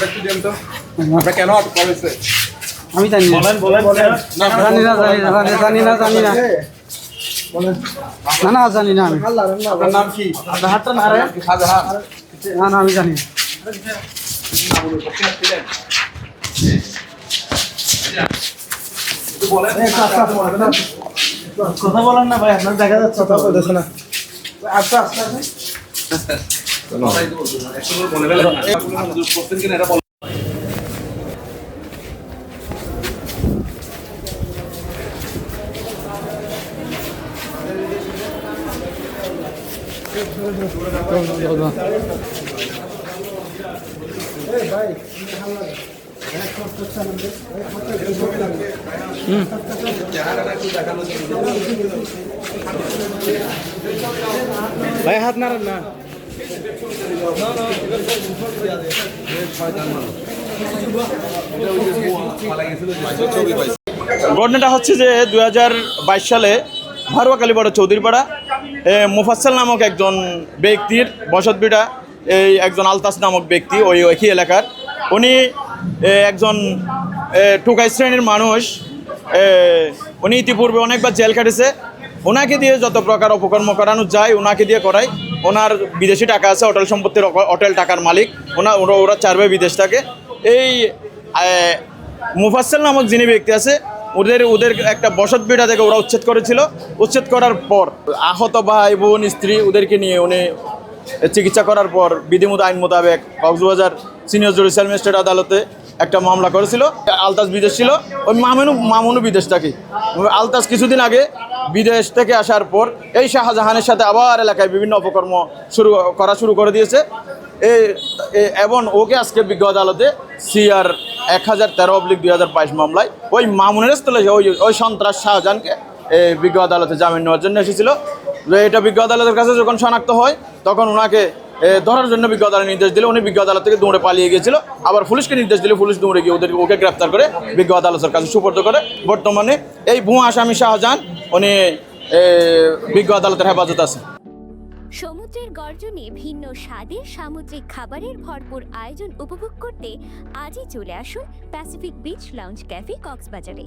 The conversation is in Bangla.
একটু দেন তো আমরা কেন আটক করেছে আমি জানি না। জানি না না না জানি না আমি। আপনার নাম কি শাহজাহান না না আমি জানি না। কথা বলেন না ভাই, আপনার দেখা যাচ্ছে কথা বলতেছে না। আচ্ছা ভাই, হাত নাড়েন না। ঘটনাটা হচ্ছে যে 2022 সালে ভারুয়া কালীপাড়া চৌধুরীপাড়া মুফাসসাল নামক একজন ব্যক্তির বসতভিটা, এই একজন আলতাস নামক ব্যক্তি ওই একই এলাকার, উনি একজন টুকাই শ্রেণীর মানুষ। উনি ইতিপূর্বে অনেকবার জেল কাটেছে। ওনাকে দিয়ে যত প্রকার অপকর্ম করানো যায় ওনাকে দিয়ে করায়। ওনার বিদেশি টাকা আছে, হোটেল সম্পত্তির হোটেল টাকার মালিক। ওরা 4 ভাই বিদেশ থাকে। এই মুফাসসাল নামক যিনি ব্যক্তি আছে, ওদের একটা বসত ভিটা থেকে ওরা উচ্ছেদ করেছিল। উচ্ছেদ করার পর আহত ভাই বোন স্ত্রী ওদেরকে নিয়ে উনি চিকিৎসা করার পর বিধিমতো আইন মোতাবেক কক্সবাজার সিনিয়র জুডিশিয়াল ম্যাজিস্ট্রেট আদালতে একটা মামলা করেছিল। আলতাস বিদেশ ছিল, ওই মামুনও বিদেশ থাকে। আলতাস কিছুদিন আগে বিদেশ থেকে আসার পর এই শাহজাহানের সাথে আবার এলাকায় বিভিন্ন অপকর্ম শুরু করে দিয়েছে। এবং ওকে আজকে বিজ্ঞ আদালতে CR 1013/2022 মামলায় ওই মামুনের স্থলে ওই সন্ত্রাস শাহজাহানকে বিজ্ঞ আদালতে জামিন নেওয়ার জন্য এসেছিল। এটা বিজ্ঞ আদালতের কাছে যখন শনাক্ত হয় তখন ওনাকে ধরার জন্য বিজ্ঞ আদালত নির্দেশ দিলে উনি বিজ্ঞ আদালত থেকে দৌড়ে পালিয়ে গিয়েছিল। আবার পুলিশকে নির্দেশ দিলে পুলিশ দৌড়ে গিয়ে ওকে গ্রেপ্তার করে বিজ্ঞ আদালতের কাছে সুপর্দ করে। বর্তমানে এই ভুয়া আসামি শাহজাহান উনি বিজ্ঞ আদালতের হেফাজত আছে। সমুদ্রের গর্জনে ভিন্ন স্বাদের সামুদ্রিক খাবারের ভরপুর আয়োজন উপভোগ করতে আজই চলে আসুন প্যাসিফিক বিচ লাউঞ্জ ক্যাফে কক্সবাজারে।